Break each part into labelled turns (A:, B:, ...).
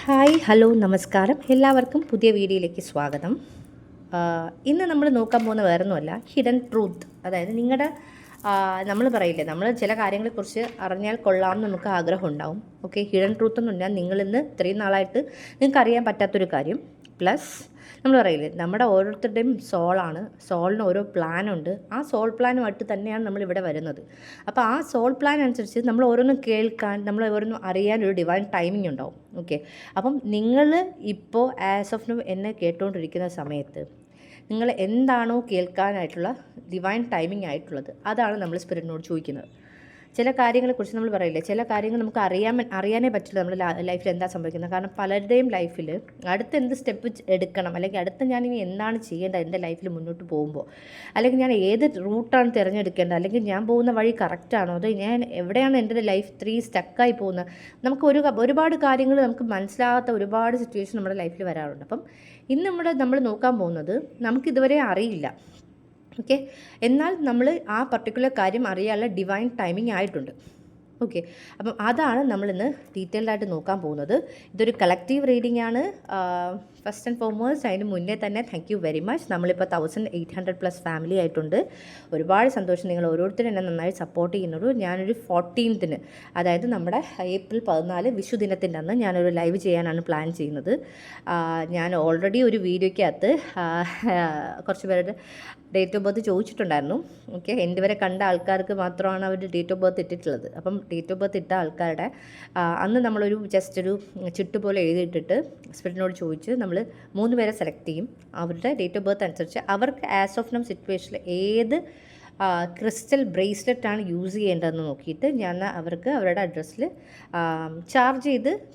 A: Hi hello നമസ്കാരം എല്ലാവർക്കും പുതിയ വീഡിയോയിലേക്ക് സ്വാഗതം. ഇന്ന് നമ്മൾ നോക്കാൻ പോകുന്ന വേറൊന്നുമല്ല, ഹിഡൻ ട്രൂത്ത്. അതായത് നിങ്ങളുടെ നമ്മൾ പറയില്ലേ, നമ്മൾ ചില കാര്യങ്ങളെക്കുറിച്ച് അറിഞ്ഞാൽ കൊള്ളാമെന്ന് നമുക്ക് ആഗ്രഹം ഉണ്ടാവും. ഓക്കെ, ഹിഡൻ ട്രൂത്ത് എന്ന് പറഞ്ഞാൽ നിങ്ങളിന്ന് ഇത്രയും നാളായിട്ട് നിങ്ങൾക്ക് അറിയാൻ പറ്റാത്തൊരു കാര്യം. പ്ലസ് നമ്മൾ പറയില്ലേ, നമ്മുടെ ഓരോരുത്തരുടെയും സോളിന് ഓരോ പ്ലാനുണ്ട്. ആ സോൾ പ്ലാനുമായിട്ട് തന്നെയാണ് നമ്മളിവിടെ വരുന്നത്. അപ്പോൾ ആ സോൾ പ്ലാൻ അനുസരിച്ച് നമ്മൾ ഓരോന്നും കേൾക്കാൻ, നമ്മൾ ഓരോന്നും അറിയാൻ ഒരു ഡിവൈൻ ടൈമിംഗ് ഉണ്ടാവും. ഓക്കെ, അപ്പം നിങ്ങൾ ഇപ്പോൾ ആസ് ഓഫ് നൗ എന്നെ കേട്ടുകൊണ്ടിരിക്കുന്ന സമയത്ത് നിങ്ങൾ എന്താണോ കേൾക്കാനായിട്ടുള്ള ഡിവൈൻ ടൈമിംഗ് ആയിട്ടുള്ളത്, അതാണ് നമ്മൾ സ്പിരിറ്റിനോട് ചോദിക്കുന്നത്. ചില കാര്യങ്ങളെക്കുറിച്ച് നമ്മൾ പറയില്ലേ, ചില കാര്യങ്ങൾ നമുക്ക് അറിയാനേ പറ്റില്ല നമ്മുടെ ലൈഫിൽ എന്താ സംഭവിക്കുന്നത്. കാരണം പലരുടെയും ലൈഫിൽ അടുത്ത എന്ത് സ്റ്റെപ്പ് എടുക്കണം, അല്ലെങ്കിൽ അടുത്ത ഞാനിനി എന്താണ് ചെയ്യേണ്ടത് എൻ്റെ ലൈഫിൽ മുന്നോട്ട് പോകുമ്പോൾ, അല്ലെങ്കിൽ ഞാൻ ഏത് റൂട്ടാണ് തിരഞ്ഞെടുക്കേണ്ടത്, അല്ലെങ്കിൽ ഞാൻ പോകുന്ന വഴി കറക്റ്റാണോ, അതോ ഞാൻ എവിടെയാണ് എൻ്റെ ലൈഫ് സ്റ്റക്കായി പോകുന്നത്. നമുക്ക് ഒരുപാട് കാര്യങ്ങൾ നമുക്ക് മനസ്സിലാകാത്ത ഒരുപാട് സിറ്റുവേഷൻ നമ്മുടെ ലൈഫിൽ വരാറുണ്ട്. അപ്പം ഇന്ന് നമ്മൾ നോക്കാൻ പോകുന്നത് നമുക്കിതുവരെ അറിയില്ല. ഓക്കെ, എന്നാൽ നമ്മൾ ആ പർട്ടിക്കുലർ കാര്യം അറിയാനുള്ള ഡിവൈൻ ടൈമിംഗ് ആയിട്ടുണ്ട്. ഓക്കെ, അപ്പം അതാണ് നമ്മളിന്ന് ഡീറ്റെയിൽഡായിട്ട് നോക്കാൻ പോകുന്നത്. ഇതൊരു കളക്റ്റീവ് റീഡിംഗ് ആണ്. ഫസ്റ്റ് ആൻഡ് ഫോർമോസ്റ്റ് അതിന് മുന്നേ തന്നെ താങ്ക് യു വെരി മച്ച്. നമ്മളിപ്പോൾ 1800+ ഫാമിലി ആയിട്ടുണ്ട്. ഒരുപാട് സന്തോഷം, നിങ്ങൾ ഓരോരുത്തരും എന്നെ നന്നായി സപ്പോർട്ട് ചെയ്യുന്നുള്ളൂ. ഞാനൊരു 14th, അതായത് നമ്മുടെ April 14 വിഷുദിനത്തിൻ്റെ അന്ന് ഞാനൊരു ലൈവ് ചെയ്യാനാണ് പ്ലാൻ ചെയ്യുന്നത്. ഞാൻ ഓൾറെഡി ഒരു വീഡിയോയ്ക്കകത്ത് കുറച്ച് പേരുടെ ഡേറ്റ് ഓഫ് ബർത്ത് ചോദിച്ചിട്ടുണ്ടായിരുന്നു. ഓക്കെ, എൻ്റെ വരെ കണ്ട ആൾക്കാർക്ക് മാത്രമാണ് അവർ ഡേറ്റ് ഓഫ് ബർത്ത് ഇട്ടിട്ടുള്ളത്. അപ്പം ഡേറ്റ് ഓഫ് ബർത്ത് ഇട്ട ആൾക്കാരുടെ അന്ന് നമ്മളൊരു ജസ്റ്റ് ഒരു ചിട്ട് പോലെ എഴുതിയിട്ടിട്ട് സ്പിരിറ്റിനോട് ചോദിച്ച് നമ്മൾ 3 പേരെ സെലക്ട് ചെയ്യും. അവരുടെ ഡേറ്റ് ഓഫ് ബർത്ത് അനുസരിച്ച് അവർക്ക് ആസ് ഓഫ് നം സിറ്റുവേഷനിൽ ഏത് ക്രിസ്റ്റൽ ബ്രേസ്ലെറ്റാണ് യൂസ് ചെയ്യേണ്ടതെന്ന് നോക്കിയിട്ട് ഞാൻ അവർക്ക് അവരുടെ അഡ്രസ്സിൽ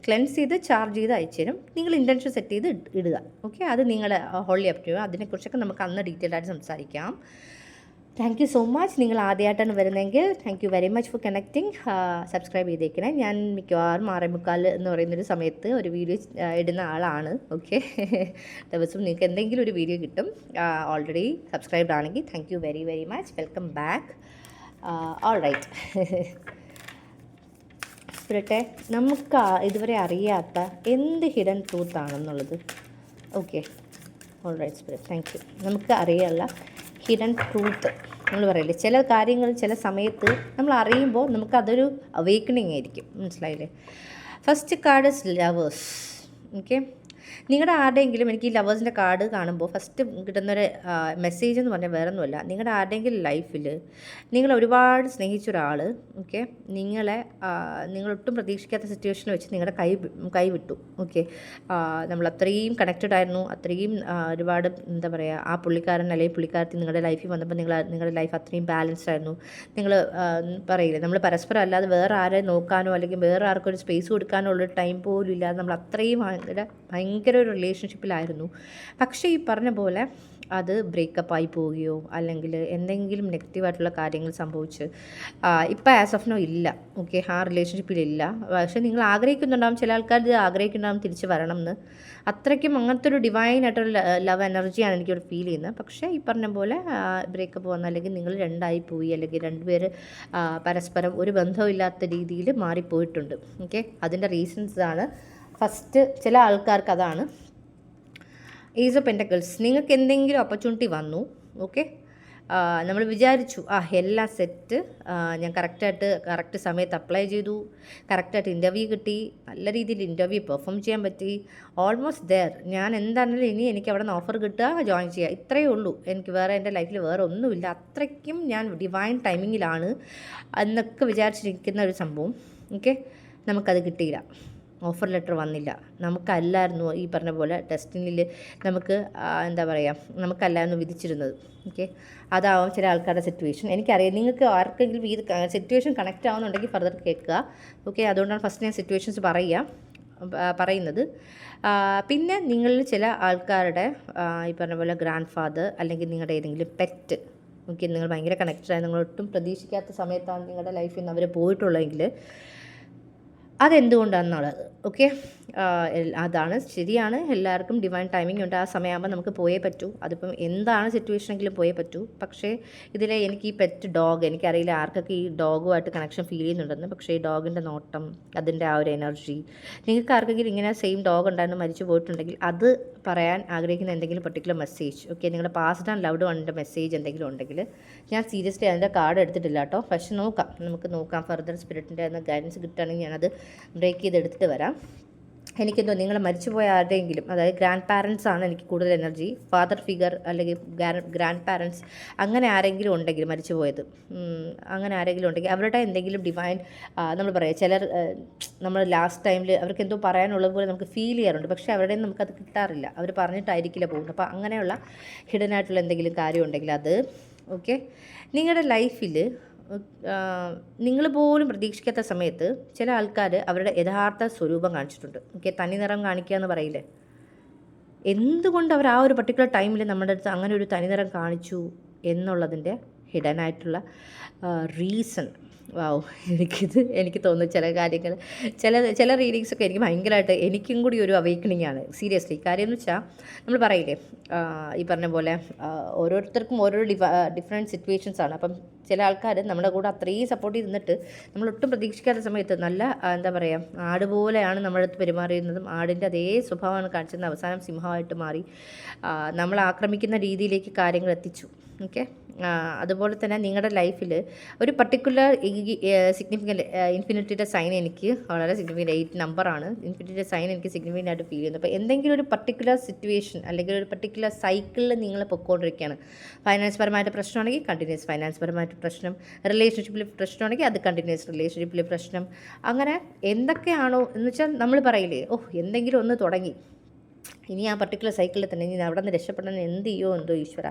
A: ക്ലെൻസ് ചെയ്ത് ചാർജ് ചെയ്ത് അയച്ചു തരും. നിങ്ങൾ ഇൻറ്റൻഷൻ സെറ്റ് ചെയ്ത് ഇടുക. ഓക്കെ, അത് നിങ്ങൾ ഹോളി അപ് ചെയ്യും. അതിനെക്കുറിച്ചൊക്കെ നമുക്ക് അന്ന് ഡീറ്റെയിൽഡായിട്ട് സംസാരിക്കാം. Thank you so much. നിങ്ങൾ ആദ്യമായിട്ടാണ് വരുന്നതെങ്കിൽ thank you very much for connecting. Subscribe ചെയ്തേക്കണേ. ഞാൻ മിക്കവാറും 6:45 എന്ന് പറയുന്നൊരു സമയത്ത് ഒരു വീഡിയോ ഇടുന്ന ആളാണ്. ഓക്കെ, ദിവസം നിങ്ങൾക്ക് എന്തെങ്കിലും ഒരു വീഡിയോ കിട്ടും. ഓൾറെഡി സബ്സ്ക്രൈബ്ഡ് ആണെങ്കിൽ thank you very very much. Welcome back. All right, സ്പിരിറ്റെ, നമുക്ക് ഇതുവരെ അറിയാത്ത എന്ത് ഹിഡൻ ട്രൂത്ത് ആണെന്നുള്ളത്. Okay, all right spirit, thank you. നമുക്ക് അറിയാനുള്ള ഹിഡൻ ട്രൂത്ത് നമ്മൾ പറയില്ലേ, ചില കാര്യങ്ങൾ ചില സമയത്ത് നമ്മൾ അറിയുമ്പോൾ നമുക്കതൊരു അവേക്കണിങ് ആയിരിക്കും. മനസ്സിലായില്ലേ? First card is lovers. Okay, നിങ്ങളുടെ ആരുടെയെങ്കിലും, എനിക്ക് ഈ ലവേഴ്സിൻ്റെ കാർഡ് കാണുമ്പോൾ ഫസ്റ്റ് കിട്ടുന്നൊരു മെസ്സേജ് എന്ന് പറഞ്ഞാൽ വേറെ ഒന്നുമല്ല. നിങ്ങളുടെ ആരുടെയെങ്കിലും ലൈഫിൽ നിങ്ങൾ ഒരുപാട് സ്നേഹിച്ച ഒരാൾ, ഓക്കെ, നിങ്ങളൊട്ടും പ്രതീക്ഷിക്കാത്ത സിറ്റുവേഷനിൽ വെച്ച് നിങ്ങളുടെ കൈവിട്ടു. ഓക്കെ, നമ്മൾ അത്രയും കണക്റ്റഡ് ആയിരുന്നു, അത്രയും ഒരുപാട് എന്താ പറയുക, ആ പുള്ളിക്കാരൻ അല്ലെങ്കിൽ പുള്ളിക്കാരത്തി നിങ്ങളുടെ ലൈഫിൽ വന്നപ്പോൾ നിങ്ങളുടെ ലൈഫ് അത്രയും ബാലൻസ്ഡ് ആയിരുന്നു. നിങ്ങൾ പറയില്ലേ, നമ്മൾ പരസ്പരം അല്ലാതെ വേറെ ആരെ നോക്കാനോ അല്ലെങ്കിൽ വേറെ ആർക്കും ഒരു സ്പേസ് കൊടുക്കാനോ ഉള്ള ടൈം പോലും ഇല്ലാതെ നമ്മൾ അത്രയും ഭയങ്കര ഒരു റിലേഷൻഷിപ്പിലായിരുന്നു. പക്ഷേ ഈ പറഞ്ഞ പോലെ അത് ബ്രേക്കപ്പായി പോവുകയോ അല്ലെങ്കിൽ എന്തെങ്കിലും നെഗറ്റീവായിട്ടുള്ള കാര്യങ്ങൾ സംഭവിച്ച് ഇപ്പം ആസ് ഓഫ് നോ ഇല്ല. ഓക്കെ, ആ റിലേഷൻഷിപ്പിലില്ല. പക്ഷേ നിങ്ങൾ ആഗ്രഹിക്കുന്നുണ്ടാവും, ചില ആൾക്കാർ ഇത് ആഗ്രഹിക്കുന്നുണ്ടാവും തിരിച്ച് വരണം എന്ന്. അത്രയ്ക്കും അങ്ങനത്തെ ഒരു ഡിവൈൻ ആയിട്ടൊരു ലവ് എനർജിയാണ് എനിക്കിവിടെ ഫീൽ ചെയ്യുന്നത്. പക്ഷേ ഈ പറഞ്ഞ പോലെ ബ്രേക്കപ്പ് വന്ന, അല്ലെങ്കിൽ നിങ്ങൾ രണ്ടായി പോയി, അല്ലെങ്കിൽ രണ്ടുപേര് പരസ്പരം ഒരു ബന്ധമില്ലാത്ത രീതിയിൽ മാറിപ്പോയിട്ടുണ്ട്. ഓക്കെ, അതിൻ്റെ റീസൺസ് ആണ്. ഫസ്റ്റ് ചില ആൾക്കാർക്ക് അതാണ് ഏജ് ഓഫ് പെൻറ്റക്കിൾസ്. നിങ്ങൾക്ക് എന്തെങ്കിലും ഓപ്പർച്യൂണിറ്റി വന്നു. ഓക്കെ, നമ്മൾ വിചാരിച്ചു എല്ലാം സെറ്റ്, ഞാൻ കറക്റ്റ് സമയത്ത് അപ്ലൈ ചെയ്തു, കറക്റ്റായിട്ട് ഇൻ്റർവ്യൂ കിട്ടി, നല്ല രീതിയിൽ ഇൻ്റർവ്യൂ പെർഫോം ചെയ്യാൻ പറ്റി, ഓൾമോസ്റ്റ് ദെയർ. ഞാൻ എന്താണെങ്കിലും ഇനി എനിക്ക് അവിടെ നിന്ന് ഓഫർ കിട്ടുക, ജോയിൻ ചെയ്യുക, ഇത്രയേ ഉള്ളൂ. എനിക്ക് വേറെ എൻ്റെ ലൈഫിൽ വേറെ ഒന്നുമില്ല. അത്രയ്ക്കും ഞാൻ ഡിവൈൻ ടൈമിങ്ങിലാണ് എന്നൊക്കെ വിചാരിച്ചിരിക്കുന്ന ഒരു സംഭവം. ഓക്കെ, നമുക്കത് കിട്ടിയില്ല. ഓഫർ ലെറ്റർ വന്നില്ല. നമുക്കല്ലായിരുന്നു ഈ പറഞ്ഞ പോലെ ഡെസ്റ്റിനിയിൽ നമുക്ക് എന്താ പറയുക, നമുക്കല്ലായിരുന്നു വിധിച്ചിരുന്നത്. ഓക്കെ, അതാവും ചില ആൾക്കാരുടെ സിറ്റുവേഷൻ. എനിക്കറിയാം, നിങ്ങൾക്ക് ആർക്കെങ്കിലും ഈ സിറ്റുവേഷൻ കണക്റ്റ് ആവുന്നുണ്ടെങ്കിൽ ഫർദർ കേൾക്കുക. ഓക്കെ, അതുകൊണ്ടാണ് ഫസ്റ്റ് ഞാൻ സിറ്റുവേഷൻസ് പറയുന്നത്. പിന്നെ നിങ്ങളിൽ ചില ആൾക്കാരുടെ ഈ പറഞ്ഞ പോലെ ഗ്രാൻഡ് ഫാദർ അല്ലെങ്കിൽ നിങ്ങളുടെ ഏതെങ്കിലും പെറ്റ്, ഓക്കെ, നിങ്ങൾ ഭയങ്കര കണക്റ്റഡായി, നിങ്ങൾ ഒട്ടും പ്രതീക്ഷിക്കാത്ത സമയത്താണ് നിങ്ങളുടെ ലൈഫിൽ നിന്ന് അവർ പോയിട്ടുള്ളതെങ്കിൽ അതെന്തുകൊണ്ടാണെന്നുള്ളത്. ഓക്കെ, അതാണ് ശരിയാണ്. എല്ലാവർക്കും ഡിവൈൻ ടൈമിംഗ് ഉണ്ട്. ആ സമയമാകുമ്പോൾ നമുക്ക് പോയേ പറ്റൂ. അതിപ്പം എന്താണ് സിറ്റുവേഷനെങ്കിലും പോയേ പറ്റൂ. പക്ഷേ ഇതിൽ എനിക്ക് ഈ പെറ്റ് ഡോഗ്, എനിക്കറിയില്ല ആർക്കൊക്കെ ഈ ഡോഗുമായിട്ട് കണക്ഷൻ ഫീൽ ചെയ്യുന്നുണ്ടെന്ന്. പക്ഷേ ഈ ഡോഗിൻ്റെ നോട്ടം, അതിൻ്റെ ആ ഒരു എനർജി, നിങ്ങൾക്ക് ആർക്കെങ്കിലും ഇങ്ങനെ സെയിം ഡോഗ് ഉണ്ടായിരുന്നു മരിച്ചു പോയിട്ടുണ്ടെങ്കിൽ അത് പറയാൻ ആഗ്രഹിക്കുന്ന എന്തെങ്കിലും പെർട്ടിക്കുലർ മെസ്സേജ്, ഓക്കെ, നിങ്ങളുടെ പാസ്ഡ് ആൻഡ് ലവ്ഡ് വണ്ണിൻ്റെ മെസ്സേജ് എന്തെങ്കിലും ഉണ്ടെങ്കിൽ, ഞാൻ സീരിയസ്ലി അതിൻ്റെ കാർഡ് എടുത്തിട്ടില്ല കേട്ടോ, പക്ഷെ നമുക്ക് നോക്കാം. ഫർദർ സ്പിരിറ്റിൻ്റെ ഗൈഡൻസ് കിട്ടുകയാണെങ്കിൽ ഞാനത് ബ്രേക്ക് ചെയ്തെടുത്തിട്ട് വരാം. എനിക്കെന്തോ നിങ്ങൾ മരിച്ചുപോയ ആരുടെയെങ്കിലും, അതായത് ഗ്രാൻഡ് പാരൻസ് ആണ് എനിക്ക് കൂടുതൽ എനർജി, ഫാദർ ഫിഗർ അല്ലെങ്കിൽ ഗ്രാൻഡ് പാരൻസ്, അങ്ങനെ ആരെങ്കിലും ഉണ്ടെങ്കിൽ മരിച്ചുപോയത്, അങ്ങനെ ആരെങ്കിലും ഉണ്ടെങ്കിൽ അവരുടെ എന്തെങ്കിലും ഡിവൈൻ, നമ്മൾ പറയാം ചിലർ നമ്മൾ ലാസ്റ്റ് ടൈമിൽ അവർക്ക് എന്തോ പറയാനുള്ളത് പോലെ നമുക്ക് ഫീൽ ചെയ്യാറുണ്ട്. പക്ഷേ അവരുടെ നമുക്കത് കിട്ടാറില്ല, അവർ പറഞ്ഞിട്ടായിരിക്കില്ല പോകുന്നത്. അപ്പോൾ അങ്ങനെയുള്ള ഹിഡൻ ആയിട്ടുള്ള എന്തെങ്കിലും കാര്യം ഉണ്ടെങ്കിൽ അത്, ഓക്കെ, നിങ്ങളുടെ ലൈഫിൽ നിങ്ങൾ പോലും പ്രതീക്ഷിക്കാത്ത സമയത്ത് ചില ആൾക്കാർ അവരുടെ യഥാർത്ഥ സ്വരൂപം കാണിച്ചിട്ടുണ്ട്. ഓക്കെ, തനി നിറം കാണിക്കുക എന്ന് പറയില്ലേ, എന്തുകൊണ്ട് അവർ ആ ഒരു പർട്ടിക്കുലർ ടൈമിൽ നമ്മുടെ അടുത്ത് അങ്ങനെ ഒരു തനിനിറം കാണിച്ചു എന്നുള്ളതിൻ്റെ ഹിഡൻ ആയിട്ടുള്ള റീസൺ. വാവ്, എനിക്ക് തോന്നുന്നു ചില കാര്യങ്ങൾ, ചില റീഡിങ്സൊക്കെ എനിക്ക് ഭയങ്കരമായിട്ട് എനിക്കും കൂടി ഒരു അവേക്കണിങ് ആണ് സീരിയസ്ലി. കാര്യം എന്ന് വെച്ചാൽ നമ്മൾ പറയില്ലേ, ഈ പറഞ്ഞ പോലെ ഓരോരുത്തർക്കും ഓരോ ഡിഫറെൻറ്റ് സിറ്റുവേഷൻസ് ആണ്. അപ്പം ചില ആൾക്കാർ നമ്മുടെ കൂടെ അത്രയും സപ്പോർട്ട് ചെയ്തിട്ട് നമ്മളൊട്ടും പ്രതീക്ഷിക്കാത്ത സമയത്ത് നല്ല എന്താ പറയുക, ആട് പോലെയാണ് നമ്മുടെ അടുത്ത് പെരുമാറിയിരുന്നതും ആടിൻ്റെ അതേ സ്വഭാവമാണ് കാണിച്ചത്, അവസാനം സിംഹമായിട്ട് മാറി നമ്മൾ ആക്രമിക്കുന്ന രീതിയിലേക്ക് കാര്യങ്ങൾ എത്തിച്ചു. ഓക്കെ, അതുപോലെ തന്നെ നിങ്ങളുടെ ലൈഫിൽ ഒരു പർട്ടിക്കുലർ സിഗ്നിഫിക്കൻ്റ് ഇൻഫിനിറ്റിയുടെ സൈൻ എനിക്ക് വളരെ സിഗ്നിഫിക്കൻ്റ് 8 നമ്പറാണ്. ഇൻഫിനിറ്റിയുടെ സൈൻ എനിക്ക് സിഗ്നിഫിക്കൻ്റ് ആയിട്ട് ഫീൽ ചെയ്യുന്നു. അപ്പോൾ എന്തെങ്കിലും ഒരു പർട്ടിക്കുലർ സിറ്റുവേഷൻ അല്ലെങ്കിൽ ഒരു പർട്ടിക്കുലർ സൈക്കിളിൽ നിങ്ങൾ പൊയ്ക്കൊണ്ടിരിക്കുകയാണ്. ഫൈനാൻസ് പരമായിട്ട് പ്രശ്നമാണെങ്കിൽ കണ്ടിന്യൂസ് ഫൈനാൻസ് പരമായിട്ട് പ്രശ്നം, റിലേഷൻഷിപ്പിൽ പ്രശ്നമാണെങ്കിൽ അത് കണ്ടിന്യൂസ് റിലേഷൻഷിപ്പിൽ പ്രശ്നം, അങ്ങനെ എന്തൊക്കെയാണോ എന്ന് വെച്ചാൽ നമ്മൾ പറയില്ലേ, എന്തെങ്കിലും ഒന്ന് തുടങ്ങി, ഇനി ആ പർട്ടിക്കുലർ സൈക്കിളിൽ തന്നെ ഇനി അവിടെ നിന്ന് രക്ഷപ്പെടാൻ എന്ത് ചെയ്യോ എന്തോ ഈശ്വര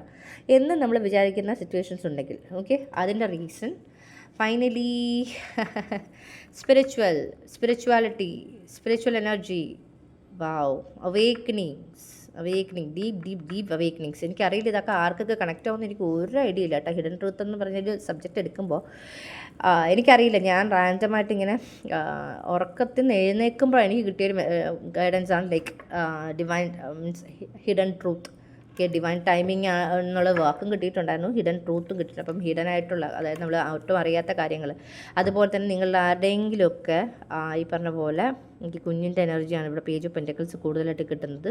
A: എന്ന് നമ്മൾ വിചാരിക്കുന്ന സിറ്റുവേഷൻസ് ഉണ്ടെങ്കിൽ, ഓക്കെ, അതിൻ്റെ reason finally spirituality, spiritual energy, wow, awakening, deep awakenings. എനിക്കറിയില്ല ഇതൊക്കെ ആർക്കൊക്കെ കണക്റ്റ് ആവുമെന്ന് എനിക്ക് ഒരു ഐഡിയ ഇല്ല കേട്ടോ. ഹിഡൻ ട്രൂത്ത് എന്ന് പറഞ്ഞൊരു സബ്ജക്റ്റ് എടുക്കുമ്പോൾ എനിക്കറിയില്ല, ഞാൻ റാൻഡമായിട്ട് ഇങ്ങനെ ഉറക്കത്തിൽ നിന്ന് എഴുന്നേൽക്കുമ്പോൾ എനിക്ക് കിട്ടിയൊരു ഗൈഡൻസ് ആണ് like divine means hidden truth. Okay, divine timing എന്നുള്ള വാക്കും കിട്ടിയിട്ടുണ്ടായിരുന്നു, ഹിഡൻ ട്രൂത്തും കിട്ടിയിട്ടുണ്ട്. അപ്പം ഹിഡൻ ആയിട്ടുള്ള, അതായത് നമ്മൾ ഒട്ടും അറിയാത്ത കാര്യങ്ങൾ, അതുപോലെ തന്നെ നിങ്ങളുടെ ആരുടെയെങ്കിലുമൊക്കെ ഈ പറഞ്ഞ പോലെ എനിക്ക് കുഞ്ഞിൻ്റെ എനർജിയാണ് ഇവിടെ പേജ് ഓഫ് പെൻറ്റക്കിൾസ് കൂടുതലായിട്ട് കിട്ടുന്നത്.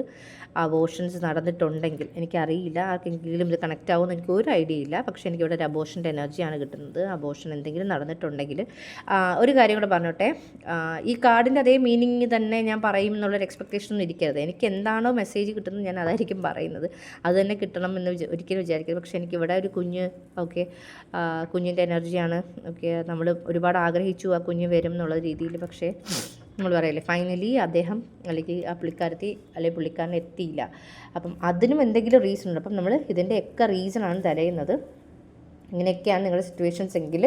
A: അബോഷൻസ് നടന്നിട്ടുണ്ടെങ്കിൽ, എനിക്കറിയില്ല ആർക്കെങ്കിലും ഇത് കണക്റ്റ് ആവുമെന്ന് എനിക്ക് ഒരു ഐഡിയ ഇല്ല, പക്ഷേ എനിക്കിവിടെ ഒരു അബോഷൻ്റെ എനർജിയാണ് കിട്ടുന്നത്. അബോഷൻ എന്തെങ്കിലും നടന്നിട്ടുണ്ടെങ്കിൽ ഒരു കാര്യം കൂടെ പറഞ്ഞോട്ടെ, ഈ കാർഡിൻ്റെ അതേ മീനിങ് തന്നെ ഞാൻ പറയും എന്നുള്ളൊരു എക്സ്പെക്റ്റേഷൻ ഒന്നും ഇരിക്കരുത്. എനിക്ക് എന്താണോ മെസ്സേജ് കിട്ടുന്നത് ഞാൻ അതായിരിക്കും പറയുന്നത്, അത് തന്നെ കിട്ടണം എന്ന് ഒരിക്കലും വിചാരിക്കരുത്. പക്ഷേ എനിക്കിവിടെ ഒരു കുഞ്ഞ്, ഓക്കെ, കുഞ്ഞിൻ്റെ എനർജിയാണ്. ഓക്കെ, നമ്മൾ ഒരുപാട് ആഗ്രഹിച്ചു ആ കുഞ്ഞ് വരും എന്നുള്ള രീതിയിൽ, പക്ഷേ നമ്മൾ പറയില്ലേ ഫൈനലി അദ്ദേഹം അല്ലെങ്കിൽ ആ പുള്ളിക്കാരത്തി അല്ലെങ്കിൽ പുള്ളിക്കാരൻ എത്തിയില്ല. അപ്പം അതിനും എന്തെങ്കിലും റീസൺ ഉണ്ട്. അപ്പം നമ്മൾ ഇതിൻ്റെയൊക്കെ റീസണാണ് തിരയുന്നത്. ഇങ്ങനെയൊക്കെയാണ് നിങ്ങളുടെ സിറ്റുവേഷൻസ് എങ്കിൽ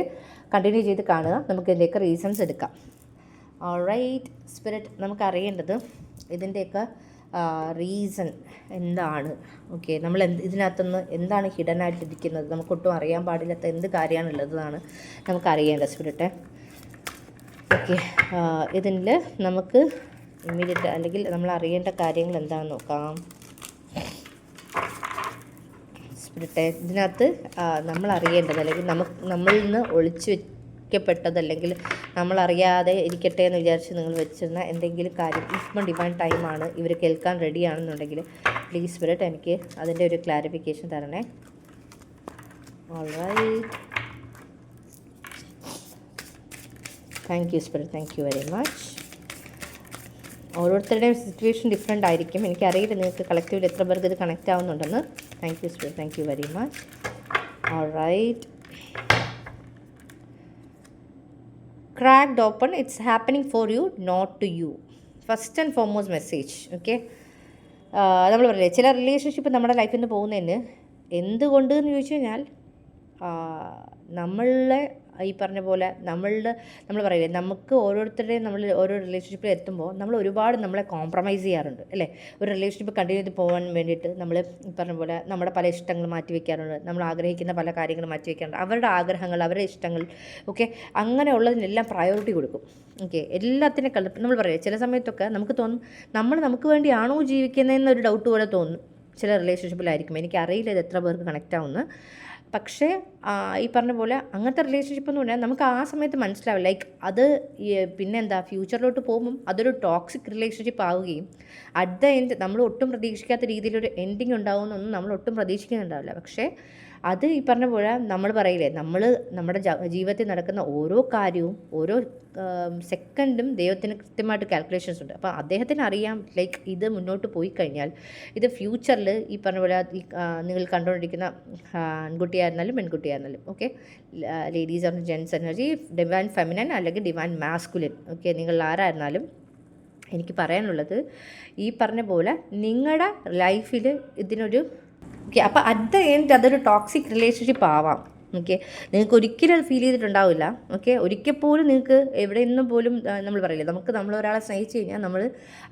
A: കണ്ടിന്യൂ ചെയ്ത് കാണുക, നമുക്ക് ഇതിൻ്റെയൊക്കെ റീസൺസ് എടുക്കാം. ഓൾറൈറ്റ് സ്പിരിറ്റ്, നമുക്കറിയേണ്ടത് ഇതിൻ്റെയൊക്കെ റീസൺ എന്താണ്. ഓക്കെ, നമ്മൾ ഇതിനകത്തുനിന്ന് എന്താണ് ഹിഡൻ ആയിട്ടിരിക്കുന്നത്, നമുക്കൊട്ടും അറിയാൻ പാടില്ലാത്ത എന്ത് കാര്യമാണുള്ളതാണ് നമുക്കറിയേണ്ടത് സ്പിരിറ്റ്. ഓക്കെ, ഇതിൽ നമുക്ക് ഇമ്മീഡിയറ്റ് അല്ലെങ്കിൽ നമ്മൾ അറിയേണ്ട കാര്യങ്ങൾ എന്താണെന്ന് നോക്കാം സ്പിരിറ്റ്. ഇതിനകത്ത് നമ്മൾ അറിയേണ്ടത് അല്ലെങ്കിൽ നമ്മളിൽ നിന്ന് ഒളിച്ചു വയ്ക്കപ്പെട്ടത് അല്ലെങ്കിൽ നമ്മളറിയാതെ ഇരിക്കട്ടെ എന്ന് വിചാരിച്ച് നിങ്ങൾ വെച്ചിരുന്ന എന്തെങ്കിലും കാര്യം ഇപ്പം ഡിവൈൻ ടൈമാണ്, ഇവർ കേൾക്കാൻ റെഡിയാണെന്നുണ്ടെങ്കിൽ പ്ലീസ് സ്പിരിറ്റ് എനിക്ക് അതിൻ്റെ ഒരു ക്ലാരിഫിക്കേഷൻ തരണേ. All right, thank you spirit, thank you very much. ഓരോരുത്തരുടെയും സിറ്റുവേഷൻ ഡിഫറെൻ്റ് ആയിരിക്കും, എനിക്കറിയില്ല നിങ്ങൾക്ക് കളക്റ്റീവിൽ എത്ര പേർക്ക് ഇത് കണക്റ്റ് ആവുന്നുണ്ടെന്ന്. Thank you spirit, thank you very much. All right, cracked open, it's happening for you not to you. First and foremost message. Okay, നമ്മൾ പറയില്ലേ ചില റിലേഷൻഷിപ്പ് നമ്മുടെ ലൈഫിൽ നിന്ന് പോകുന്നതിന് എന്തുകൊണ്ട് എന്ന് ചോദിച്ചു കഴിഞ്ഞാൽ നമ്മളെ ഈ പറഞ്ഞ പോലെ നമ്മൾ പറയില്ലേ, നമുക്ക് ഓരോരുത്തരുടെയും നമ്മൾ ഓരോ റിലേഷൻഷിപ്പിൽ എത്തുമ്പോൾ നമ്മൾ ഒരുപാട് നമ്മളെ കോംപ്രമൈസ് ചെയ്യാറുണ്ട് അല്ലേ. ഒരു റിലേഷൻഷിപ്പ് കണ്ടിന്യൂ ചെയ്ത് പോകാൻ വേണ്ടിയിട്ട് നമ്മൾ ഈ പറഞ്ഞ പോലെ നമ്മുടെ പല ഇഷ്ടങ്ങൾ മാറ്റി വയ്ക്കാറുണ്ട്, നമ്മൾ ആഗ്രഹിക്കുന്ന പല കാര്യങ്ങൾ മാറ്റി വയ്ക്കാറുണ്ട്, അവരുടെ ആഗ്രഹങ്ങൾ, അവരുടെ ഇഷ്ടങ്ങൾ, ഓക്കെ, അങ്ങനെയുള്ളതിനെല്ലാം പ്രയോറിറ്റി കൊടുക്കും. ഓക്കെ, എല്ലാത്തിനേക്കാൾ നമ്മൾ പറയാം, ചില സമയത്തൊക്കെ നമുക്ക് തോന്നും നമുക്ക് വേണ്ടിയാണോ ജീവിക്കുന്നതെന്നൊരു ഡൗട്ട് പോലെ തോന്നും ചില റിലേഷൻഷിപ്പിലായിരിക്കും. എനിക്കറിയില്ല ഇത് എത്ര പേർക്ക് കണക്റ്റ് ആവുമെന്ന്. പക്ഷേ ഈ പറഞ്ഞ പോലെ അങ്ങനത്തെ റിലേഷൻഷിപ്പ് എന്ന് പറഞ്ഞാൽ നമുക്ക് ആ സമയത്ത് മനസ്സിലാവും, ലൈക്ക് അത് പിന്നെന്താ ഫ്യൂച്ചറിലോട്ട് പോകുമ്പം അതൊരു ടോക്സിക് റിലേഷൻഷിപ്പ് ആവുകയും അറ്റ് ദ എൻഡ് നമ്മൾ ഒട്ടും പ്രതീക്ഷിക്കാത്ത രീതിയിലൊരു എൻഡിങ് ഉണ്ടാവുമെന്നൊന്നും നമ്മൾ ഒട്ടും പ്രതീക്ഷിക്കുന്നുണ്ടാവില്ല. പക്ഷേ അത് ഈ പറഞ്ഞ പോലെ നമ്മൾ പറയില്ലേ, നമ്മുടെ ജീവിതത്തിൽ നടക്കുന്ന ഓരോ കാര്യവും ഓരോ സെക്കൻഡും ദൈവത്തിന് കൃത്യമായിട്ട് കാൽക്കുലേഷൻസ് ഉണ്ട്. അപ്പോൾ അദ്ദേഹത്തിന് അറിയാം, ലൈക്ക് ഇത് മുന്നോട്ട് പോയി കഴിഞ്ഞാൽ ഇത് ഫ്യൂച്ചറിൽ ഈ പറഞ്ഞ പോലെ നിങ്ങൾ കണ്ടുകൊണ്ടിരിക്കുന്ന ആൺകുട്ടിയായിരുന്നാലും പെൺകുട്ടിയായിരുന്നാലും, okay, ladies and gents energy, divine feminine അല്ലെങ്കിൽ ഡിവൈൻ മാസ്കുലിൻ, ഓക്കെ, നിങ്ങൾ ആരായിരുന്നാലും എനിക്ക് പറയാനുള്ളത് ഈ പറഞ്ഞ പോലെ നിങ്ങളുടെ ലൈഫിൽ ഇതിനൊരു ഓക്കെ, അപ്പോൾ അറ്റ് ദ എൻഡ് അതൊരു ടോക്സിക് റിലേഷൻഷിപ്പ് ആവാം. ഓക്കെ, നിങ്ങൾക്ക് ഒരിക്കലും അത് ഫീൽ ചെയ്തിട്ടുണ്ടാവില്ല. ഓക്കെ, ഒരിക്കൽ പോലും നിങ്ങൾക്ക് എവിടെ നിന്നും പോലും നമ്മൾ പറയില്ലേ, നമ്മളൊരാളെ സ്നേഹിച്ച് കഴിഞ്ഞാൽ നമ്മൾ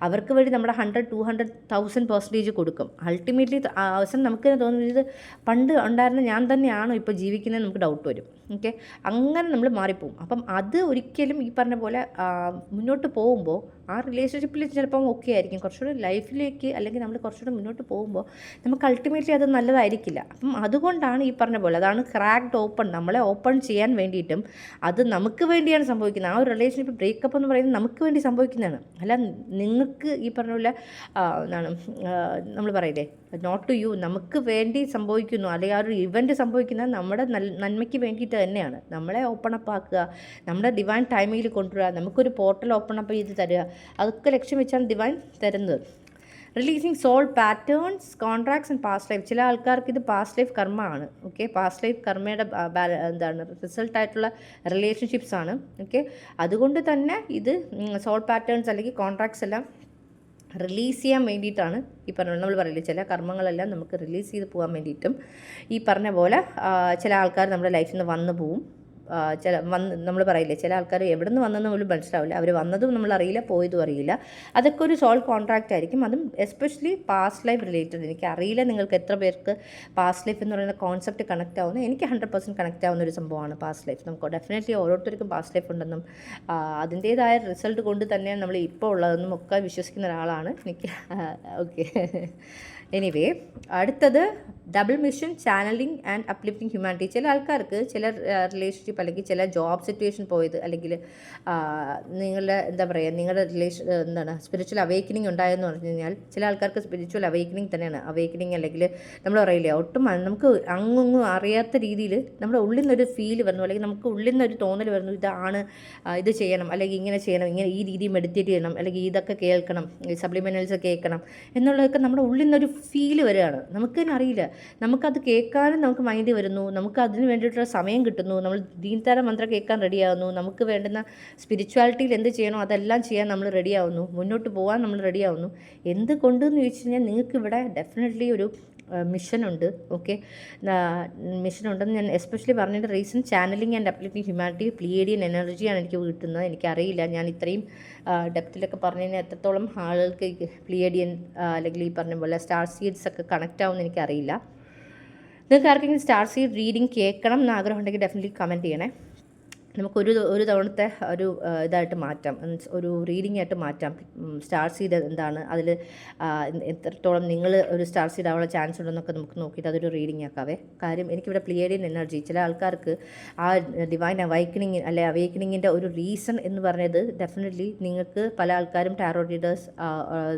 A: അവർക്ക് വേണ്ടി നമ്മുടെ 100, 200, 1000% കൊടുക്കും. അൾട്ടിമേറ്റ്ലി അവസാനം നമുക്ക് തോന്നുന്നത് പണ്ട് ഉണ്ടായിരുന്ന ഞാൻ തന്നെയാണോ ഇപ്പോൾ ജീവിക്കുന്നത് നമുക്ക് ഡൗട്ട് വരും. ഓക്കെ, അങ്ങനെ നമ്മൾ മാറിപ്പോവും. അപ്പം അത് ഒരിക്കലും ഈ പറഞ്ഞ പോലെ മുന്നോട്ട് പോകുമ്പോൾ ആ റിലേഷൻഷിപ്പിൽ ചിലപ്പം ഓക്കെ ആയിരിക്കും, കുറച്ചുകൂടെ ലൈഫിലേക്ക് അല്ലെങ്കിൽ നമ്മൾ കുറച്ചുകൂടെ മുന്നോട്ട് പോകുമ്പോൾ നമുക്ക് അൾട്ടിമേറ്റ്ലി അത് നല്ലതായിരിക്കില്ല. അപ്പം അതുകൊണ്ടാണ് ഈ പറഞ്ഞ പോലെ അതാണ് ക്രാക്ഡ് ഓപ്പൺ, നമ്മളെ ഓപ്പൺ ചെയ്യാൻ വേണ്ടിയിട്ടും അത് നമുക്ക് വേണ്ടിയാണ് സംഭവിക്കുന്നത്. ആ ഒരു റിലേഷൻഷിപ്പ് ബ്രേക്കപ്പ് എന്ന് പറയുന്നത് നമുക്ക് വേണ്ടി സംഭവിക്കുന്നതാണ്. അല്ല നിങ്ങൾക്ക് ഈ പറഞ്ഞ പോലെ എന്താണ് നമ്മൾ പറയില്ലേ, നോട്ട് ടു യു, നമുക്ക് വേണ്ടി സംഭവിക്കുന്നു അല്ലെങ്കിൽ ആ ഒരു ഇവൻറ്റ് സംഭവിക്കുന്നത് നമ്മുടെ നന്മയ്ക്ക് വേണ്ടിയിട്ട് തന്നെയാണ്. നമ്മളെ ഓപ്പൺ അപ്പ് ആക്കുക, നമ്മുടെ ഡിവൈൻ ടൈമിൽ കൊണ്ടുവരിക, നമുക്കൊരു പോർട്ടൽ ഓപ്പൺ അപ്പ് ചെയ്ത് തരിക, അതൊക്കെ ലക്ഷ്യം വെച്ചാണ് ഡിവൈൻ തരുന്നത്. Releasing soul patterns, contracts and past life. ചില ആൾക്കാർക്ക് ഇത് പാസ്റ്റ് ലൈഫ് കർമ്മമാണ്. ഓക്കെ, പാസ്റ്റ് ലൈഫ് കർമ്മയുടെ എന്താണ് റിസൾട്ടായിട്ടുള്ള റിലേഷൻഷിപ്സ് ആണ്. ഓക്കെ, അതുകൊണ്ട് തന്നെ ഇത് സോൾ പാറ്റേൺസ് അല്ലെങ്കിൽ കോൺട്രാക്ട്സ് എല്ലാം റിലീസ് ചെയ്യാൻ വേണ്ടിയിട്ടാണ് ഈ പറഞ്ഞ നമ്മൾ പറയില്ലേ, ചില കർമ്മങ്ങളെല്ലാം നമുക്ക് റിലീസ് ചെയ്ത് പോകാൻ വേണ്ടിയിട്ടും ഈ പറഞ്ഞ പോലെ ചില ആൾക്കാർ നമ്മുടെ ലൈഫിൽ നിന്ന് വന്നു പോവും. നമ്മൾ പറയില്ലേ, ചില ആൾക്കാർ എവിടെ നിന്ന് വന്നെന്ന് പോലും മനസ്സിലാവില്ല, അവർ വന്നതും നമ്മളറിയില്ല, പോയതും അറിയില്ല. അതൊക്കെ ഒരു സോൾ കോൺട്രാക്റ്റ് ആയിരിക്കും. അതും എസ്പെഷ്യലി പാസ്റ്റ് ലൈഫ് റിലേറ്റഡ്. എനിക്കറിയില്ല നിങ്ങൾക്ക് എത്ര പേർക്ക് പാസ്റ്റ് ലൈഫ് എന്ന് പറയുന്ന കോൺസെപ്റ്റ് കണക്റ്റ് ആവുന്നത്. എനിക്ക് 100% കണക്റ്റ് ആവുന്ന ഒരു സംഭവമാണ് പാസ്റ്റ് ലൈഫ്. നമുക്ക് ഡെഫിനറ്റ്ലി ഓരോരുത്തർക്കും പാസ്റ്റ് ലൈഫ് ഉണ്ടെന്നും അതിൻ്റേതായ റിസൾട്ട് കൊണ്ട് തന്നെയാണ് നമ്മൾ ഇപ്പോൾ ഉള്ളതെന്നും ഒക്കെ വിശ്വസിക്കുന്ന ഒരാളാണ് എനിക്ക്. ഓക്കെ, എനിവേ, അടുത്തത് double mission, channelling and uplifting humanity. ചില ആൾക്കാർക്ക് ചില റിലേഷൻഷിപ്പ് അല്ലെങ്കിൽ ചില ജോബ് സിറ്റുവേഷൻ പോയത് അല്ലെങ്കിൽ നിങ്ങളുടെ എന്താ പറയുക, നിങ്ങളുടെ എന്താണ് സ്പിരിച്വൽ അവേക്കനിങ് ഉണ്ടായെന്ന് പറഞ്ഞു കഴിഞ്ഞാൽ ചില ആൾക്കാർക്ക് സ്പിരിച്വൽ അവേക്കനിങ് തന്നെയാണ്. അവേക്കനിങ് അല്ലെങ്കിൽ നമ്മൾ പറയില്ലേ, ഒട്ടും നമുക്ക് അങ്ങൊന്നും അറിയാത്ത രീതിയിൽ നമ്മുടെ ഉള്ളിൽ നിന്നൊരു ഫീൽ വരുന്നു, അല്ലെങ്കിൽ നമുക്ക് ഉള്ളിൽ നിന്നൊരു തോന്നൽ വരുന്നു, ഇതാണ് ഇത് ചെയ്യണം, അല്ലെങ്കിൽ ഇങ്ങനെ ചെയ്യണം, ഇങ്ങനെ ഈ രീതി മെഡിറ്റേറ്റ് ചെയ്യണം, അല്ലെങ്കിൽ ഇതൊക്കെ കേൾക്കണം, സപ്ലിമെൻ്റൽസ് കേൾക്കണം എന്നുള്ളതൊക്കെ നമ്മുടെ ഉള്ളിൽ നിന്നൊരു ഫീൽ വരികയാണ്. നമുക്ക് തന്നെ അറിയില്ല, നമുക്കത് കേൾക്കാനും നമുക്ക് മൈൻഡ് വരുന്നു, നമുക്ക് അതിന് വേണ്ടിയിട്ടുള്ള സമയം കിട്ടുന്നു, നമ്മൾ ദീൻതാര മന്ത്രം കേൾക്കാൻ റെഡിയാവുന്നു, നമുക്ക് വേണ്ടുന്ന സ്പിരിച്വാലിറ്റിയിൽ എന്ത് ചെയ്യണോ അതെല്ലാം ചെയ്യാൻ നമ്മൾ റെഡിയാവുന്നു, മുന്നോട്ട് പോകാൻ നമ്മൾ റെഡിയാവുന്നു. എന്തുകൊണ്ടെന്ന് ചോദിച്ചു കഴിഞ്ഞാൽ നിങ്ങൾക്കിവിടെ ഡെഫിനറ്റ്ലി ഒരു മിഷനുണ്ട്. ഓക്കെ, മിഷനുണ്ടെന്ന് ഞാൻ എസ്പെഷ്യലി പറഞ്ഞതിൻ്റെ reason channelling and uplifting humanity, Pleiadian എനർജിയാണ് എനിക്ക് കിട്ടുന്നത്. എനിക്കറിയില്ല ഞാൻ ഇത്രയും ഡെപ്തിലൊക്കെ പറഞ്ഞതിന് എത്രത്തോളം ആളുകൾക്ക് പ്ലിയേഡിയൻ അല്ലെങ്കിൽ ഈ പറഞ്ഞ പോലെ സ്റ്റാർ സീഡ്സ് ഒക്കെ കണക്റ്റ് ആവുമെന്ന് എനിക്കറിയില്ല. നിങ്ങൾക്ക് ആർക്കെങ്കിലും സ്റ്റാർ സീഡ് റീഡിങ് കേൾക്കണം എന്ന് ആഗ്രഹം ഉണ്ടെങ്കിൽ ഡെഫിനറ്റ്ലി കമൻറ്റ് ചെയ്യണേ. നമുക്കൊരു തവണത്തെ ഒരു ഇതായിട്ട് മാറ്റാം, ഒരു റീഡിംഗ് ആയിട്ട് മാറ്റാം. സ്റ്റാർ സീഡ് എന്താണ്, അതിൽ എത്രത്തോളം നിങ്ങൾ ഒരു സ്റ്റാർ സീഡ് ആവാനുള്ള ചാൻസ് ഉണ്ടെന്നൊക്കെ നമുക്ക് നോക്കിയിട്ട് അതൊരു റീഡിംഗ് ആക്കാവേ. കാര്യം എനിക്കിവിടെ പ്ലിയേഡിയൻ എനർജി, ചില ആൾക്കാർക്ക് ആ ഡിവൈൻ അവൈക്കനിങ് അല്ലെ അവൈക്കനിങ്ങിൻ്റെ ഒരു റീസൺ എന്ന് പറഞ്ഞത് ഡെഫിനറ്റ്ലി നിങ്ങൾക്ക് പല ആൾക്കാരും ടാരോ റീഡേഴ്സ്,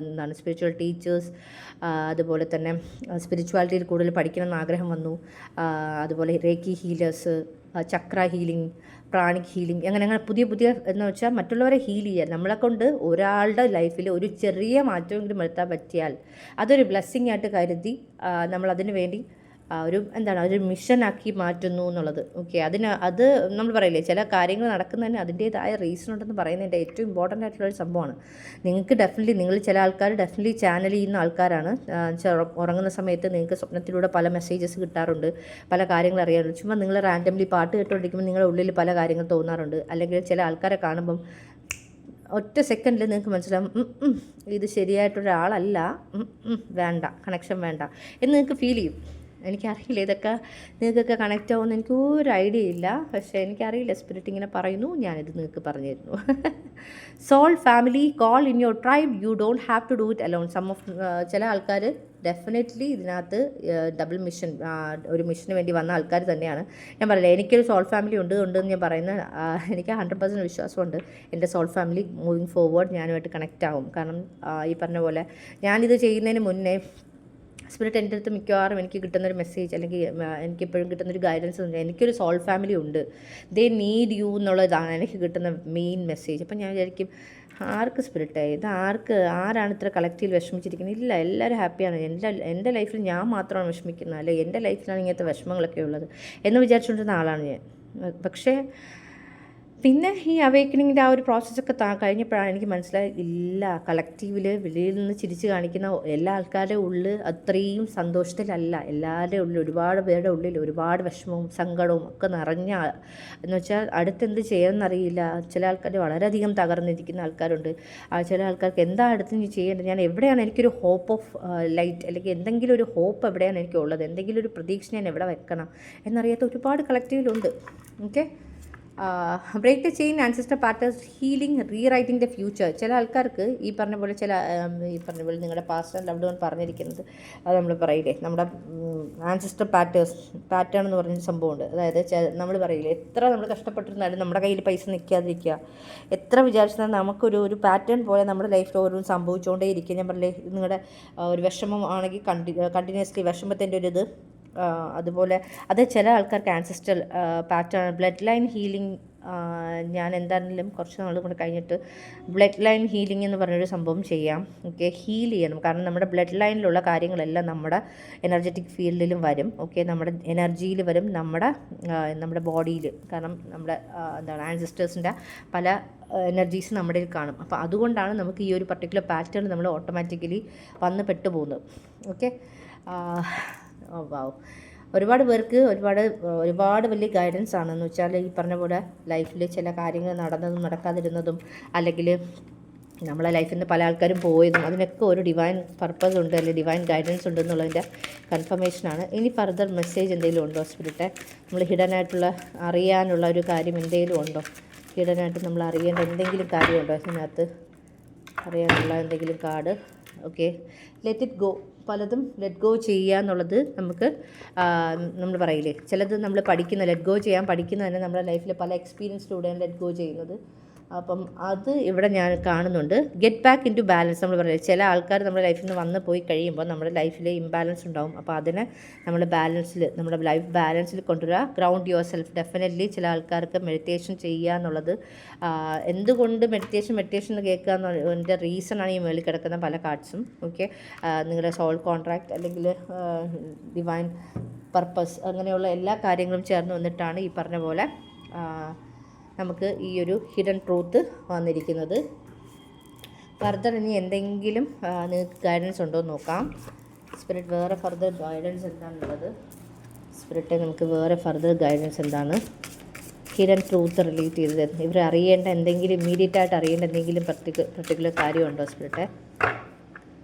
A: എന്താണ് സ്പിരിച്വൽ ടീച്ചേഴ്സ്, അതുപോലെ തന്നെ സ്പിരിച്വാലിറ്റിയിൽ കൂടുതൽ പഠിക്കണമെന്ന് ആഗ്രഹം വന്നു, അതുപോലെ റേക്കി ഹീലേഴ്സ്, ചക്ര ഹീലിംഗ്, പ്രാണിക് ഹീലിംഗ്, അങ്ങനെ പുതിയ എന്ന് വെച്ചാൽ മറ്റുള്ളവരെ ഹീൽ ചെയ്യാൻ നമ്മളെ കൊണ്ട് ഒരാളുടെ ലൈഫിൽ ഒരു ചെറിയ മാറ്റമെങ്കിലും വരുത്താൻ പറ്റിയാൽ അതൊരു ബ്ലെസ്സിങ് ആയിട്ട് കരുതി നമ്മളതിന് വേണ്ടി ഒരു എന്താണ് ഒരു മിഷനാക്കി മാറ്റുന്നു എന്നുള്ളത്. ഓക്കെ, അത് നമ്മൾ പറയില്ലേ, ചില കാര്യങ്ങൾ നടക്കുന്നതിന് അതിൻ്റേതായ റീസൺ ഉണ്ടെന്ന് പറയുന്നതിൻ്റെ ഏറ്റവും ഇമ്പോർട്ടൻ്റ് ആയിട്ടുള്ളൊരു സംഭവമാണ്. നിങ്ങൾക്ക് ഡെഫിനറ്റ്ലി, നിങ്ങൾ ചില ആൾക്കാർ ഡെഫിനറ്റ്ലി ചാനൽ ചെയ്യുന്ന ആൾക്കാരാണ്. ഉറങ്ങുന്ന സമയത്ത് നിങ്ങൾക്ക് സ്വപ്നത്തിലൂടെ പല മെസ്സേജസ് കിട്ടാറുണ്ട്, പല കാര്യങ്ങൾ അറിയാറുണ്ട്. ചുമ്മാ നിങ്ങൾ റാൻഡംലി പാട്ട് കേട്ടുകൊണ്ടിരിക്കുമ്പോൾ നിങ്ങളുടെ ഉള്ളിൽ പല കാര്യങ്ങൾ തോന്നാറുണ്ട്. അല്ലെങ്കിൽ ചില ആൾക്കാരെ കാണുമ്പം ഒറ്റ സെക്കൻഡിൽ നിങ്ങൾക്ക് മനസ്സിലാവും ഇത് ശരിയായിട്ടൊരാളല്ല, വേണ്ട, കണക്ഷൻ വേണ്ട എന്ന് നിങ്ങൾക്ക് ഫീൽ ചെയ്യും. എനിക്കറിയില്ല ഇതൊക്കെ നിങ്ങൾക്കൊക്കെ കണക്റ്റ് ആവുമെന്ന് എനിക്ക് ഒരു ഐഡിയ ഇല്ല, പക്ഷേ എനിക്കറിയില്ല, സ്പിരിറ്റ് ഇങ്ങനെ പറയുന്നു, ഞാനിത് നിങ്ങൾക്ക് പറഞ്ഞു തരുന്നു. Soul family call in your tribe, you don't have to do it alone. ചില ആൾക്കാർ ഡെഫിനറ്റ്ലി ഇതിനകത്ത് ഡബിൾ മിഷൻ, ഒരു മിഷന് വേണ്ടി വന്ന ആൾക്കാർ തന്നെയാണ്. ഞാൻ പറയില്ല, എനിക്കൊരു സോൾ ഫാമിലി ഉണ്ടെന്ന് ഞാൻ പറയുന്നത്, എനിക്ക് 100% വിശ്വാസമുണ്ട്. എൻ്റെ സോൾ ഫാമിലി മൂവിങ് ഫോർവേഡ് ഞാനുമായിട്ട് കണക്റ്റ് ആവും. കാരണം ഈ പറഞ്ഞ പോലെ ഞാനിത് ചെയ്യുന്നതിന് മുന്നേ സ്പിരിറ്റ് എൻ്റെ അടുത്ത് മിക്കവാറും എനിക്ക് കിട്ടുന്നൊരു മെസ്സേജ്, അല്ലെങ്കിൽ എനിക്കെപ്പോഴും കിട്ടുന്നൊരു ഗൈഡൻസ് ഉണ്ട്, എനിക്കൊരു സോൾ ഫാമിലി ഉണ്ട്, ദേ നീഡ് യു എന്നുള്ളതാണ് എനിക്ക് കിട്ടുന്ന മെയിൻ മെസ്സേജ്. അപ്പം ഞാൻ വിചാരിക്കും, ആർക്ക് സ്പിരിറ്റായി ഇത്, ആരാണ് ഇത്ര കളക്റ്റീവ് വിഷമിച്ചിരിക്കുന്നത്? ഇല്ല, എല്ലാവരും ഹാപ്പിയാണ്. എൻ്റെ ലൈഫിൽ ഞാൻ മാത്രമാണ് വിഷമിക്കുന്നത്, അല്ലെങ്കിൽ എൻ്റെ ലൈഫിലാണ് ഇങ്ങനത്തെ വിഷമങ്ങളൊക്കെ ഉള്ളത് എന്ന് വിചാരിച്ചുകൊണ്ടിരുന്ന ആളാണ് ഞാൻ. പക്ഷേ പിന്നെ ഈ അവേക്കനിങ്ങിൻ്റെ ആ ഒരു പ്രോസസ്സൊക്കെ കഴിഞ്ഞപ്പോഴാണ് എനിക്ക് മനസ്സിലായി, ഇല്ല, കളക്റ്റീവിൽ വെളിയിൽ നിന്ന് ചിരിച്ച് കാണിക്കുന്ന എല്ലാ ആൾക്കാരുടെ ഉള്ളിൽ അത്രയും സന്തോഷത്തിലല്ല. എല്ലാവരുടെ ഉള്ളിൽ, ഒരുപാട് പേരുടെ ഉള്ളിൽ ഒരുപാട് വിഷമവും സങ്കടവും ഒക്കെ നിറഞ്ഞ, എന്ന് വെച്ചാൽ അടുത്തെന്ത് ചെയ്യുമെന്നറിയില്ല. ചില ആൾക്കാർ വളരെയധികം തകർന്നിരിക്കുന്ന ആൾക്കാരുണ്ട്. ചില ആൾക്കാർക്ക് എന്താ അടുത്ത് ചെയ്യേണ്ടത്, ഞാൻ എവിടെയാണ് എനിക്കൊരു ഹോപ്പ് ഓഫ് ലൈറ്റ്, അല്ലെങ്കിൽ എന്തെങ്കിലും ഒരു ഹോപ്പ് എവിടെയാണ് എനിക്കുള്ളത്, എന്തെങ്കിലും ഒരു പ്രതീക്ഷ ഞാൻ എവിടെ വെക്കണം എന്നറിയാത്ത ഒരുപാട് കളക്റ്റീവിലുണ്ട്. Okay, break the chain, ancestor patterns, healing, rewriting the future. ചില ആൾക്കാർക്ക് ഈ പറഞ്ഞ പോലെ നിങ്ങളുടെ പാസ്റ്റ് ആൻഡ് ലവ്ഡ് വൺ പറഞ്ഞിരിക്കുന്നത്, അത് നമ്മൾ പറയില്ലേ, നമ്മുടെ ആൻസിസ്റ്റർ പാറ്റേൺ എന്ന് പറഞ്ഞൊരു സംഭവമുണ്ട്. അതായത് നമ്മൾ പറയില്ലേ, എത്ര നമ്മൾ കഷ്ടപ്പെട്ടിരുന്നാലും നമ്മുടെ കയ്യിൽ പൈസ നിൽക്കാതിരിക്കുക, എത്ര വിചാരിച്ചാൽ നമുക്കൊരു പാറ്റേൺ പോലെ നമ്മുടെ ലൈഫിൽ ഓരോന്നും സംഭവിച്ചുകൊണ്ടേ ഇരിക്കുക. ഞാൻ പറഞ്ഞില്ലേ, നിങ്ങളുടെ ഒരു വിഷമം ആണെങ്കിൽ കണ്ടിന്യൂസ്ലി വിഷമത്തിൻ്റെ ഒരു ഇത്, അതുപോലെ അത് ചില ആൾക്കാർക്ക് ആൻസിസ്റ്റൽ പാറ്റേൺ, ബ്ലഡ് ലൈൻ ഹീലിംഗ്. ഞാൻ എന്താണെങ്കിലും കുറച്ച് നാൾ കൂടെ കഴിഞ്ഞിട്ട് ബ്ലഡ് ലൈൻ ഹീലിംഗ് എന്ന് പറഞ്ഞൊരു സംഭവം ചെയ്യാം. ഓക്കെ, ഹീൽ ചെയ്യണം. കാരണം നമ്മുടെ ബ്ലഡ് ലൈനിലുള്ള കാര്യങ്ങളെല്ലാം നമ്മുടെ എനർജറ്റിക് ഫീൽഡിലും വരും. ഓക്കെ, നമ്മുടെ എനർജിയിൽ വരും, നമ്മുടെ ബോഡിയിൽ. കാരണം നമ്മുടെ ആൻസിസ്റ്റേഴ്സിൻ്റെ പല എനർജീസ് നമ്മുടെ കാണും. അപ്പോൾ അതുകൊണ്ടാണ് നമുക്ക് ഈ ഒരു പർട്ടിക്കുലർ പാറ്റേൺ നമ്മൾ ഓട്ടോമാറ്റിക്കലി വന്ന് പെട്ടുപോകുന്നത്. ഓക്കെ, വാവ്, ഒരുപാട് പേർക്ക് ഒരുപാട് വലിയ ഗൈഡൻസ് ആണെന്ന് വെച്ചാൽ, ഈ പറഞ്ഞ പോലെ ലൈഫിൽ ചില കാര്യങ്ങൾ നടന്നതും നടക്കാതിരുന്നതും, അല്ലെങ്കിൽ നമ്മളെ ലൈഫിൽ നിന്ന് പല ആൾക്കാരും പോയതും, അതിനൊക്കെ ഒരു ഡിവൈൻ പർപ്പസ് ഉണ്ട്, അല്ലെങ്കിൽ ഡിവൈൻ ഗൈഡൻസ് ഉണ്ട് എന്നുള്ളതിൻ്റെ കൺഫർമേഷനാണ്. ഇനി ഫർദർ മെസ്സേജ് എന്തെങ്കിലും ഉണ്ടോ സ്പിരിറ്റ്? നമ്മൾ ഹിഡനായിട്ടുള്ള അറിയാനുള്ള ഒരു കാര്യം എന്തെങ്കിലും ഉണ്ടോ? ഹിഡനായിട്ട് നമ്മൾ അറിയേണ്ട എന്തെങ്കിലും കാര്യമുണ്ടോ ഇതിനകത്ത്? അറിയാനുള്ള എന്തെങ്കിലും card? Okay, let it go. പലതും ലെറ്റ് ഗോ ചെയ്യുക എന്നുള്ളത് നമുക്ക്, നമ്മൾ പറയില്ലേ, ചിലത് നമ്മൾ ലെറ്റ് ഗോ ചെയ്യാൻ പഠിക്കുന്ന തന്നെ നമ്മുടെ ലൈഫിൽ പല എക്സ്പീരിയൻസിലൂടെയാണ് ലെറ്റ് ഗോ ചെയ്യുന്നത്. അപ്പം അത് ഇവിടെ ഞാൻ കാണുന്നുണ്ട്. Get back into balance. നമ്മൾ പറയുന്നത് ചില ആൾക്കാർ നമ്മുടെ ലൈഫിൽ നിന്ന് വന്ന് പോയി കഴിയുമ്പോൾ നമ്മുടെ ലൈഫിൽ ഇംബാലൻസ് ഉണ്ടാവും. അപ്പോൾ അതിനെ നമ്മൾ നമ്മുടെ ലൈഫ് ബാലൻസിൽ കൊണ്ടുവരിക. Ground your self. ഡെഫിനറ്റ്ലി ചില ആൾക്കാർക്ക് മെഡിറ്റേഷൻ ചെയ്യുക എന്നുള്ളത്, എന്തുകൊണ്ട് മെഡിറ്റേഷൻ എന്ന് കേൾക്കുക എന്നതിൻ്റെ റീസണാണ് ഈ മേളിൽ കിടക്കുന്ന പല കാർഡ്സും. ഓക്കെ, നിങ്ങളുടെ സോൾ കോൺട്രാക്റ്റ് അല്ലെങ്കിൽ ഡിവൈൻ പർപ്പസ്, അങ്ങനെയുള്ള എല്ലാ കാര്യങ്ങളും ചേർന്ന് വന്നിട്ടാണ് ഈ പറഞ്ഞ പോലെ നമുക്ക് ഈ ഒരു ഹിഡൻ ട്രൂത്ത് വന്നിരിക്കുന്നത്. ഫർദർ ഇനി എന്തെങ്കിലും നിങ്ങൾക്ക് ഗൈഡൻസ് ഉണ്ടോ എന്ന് നോക്കാം. സ്പിരിറ്റ് വേറെ ഫർദർ ഗൈഡൻസ് എന്താണുള്ളത്? സ്പിരിറ്റ് നമുക്ക് വേറെ ഫർദർ ഗൈഡൻസ് എന്താണ് ഹിഡൻ ട്രൂത്ത് റിലേറ്റ് ചെയ്തത്? ഇവർ അറിയേണ്ട എന്തെങ്കിലും, ഇമ്മീഡിയറ്റ് ആയിട്ട് അറിയേണ്ട എന്തെങ്കിലും പർട്ടിക്കുലർ കാര്യമുണ്ടോ spirit?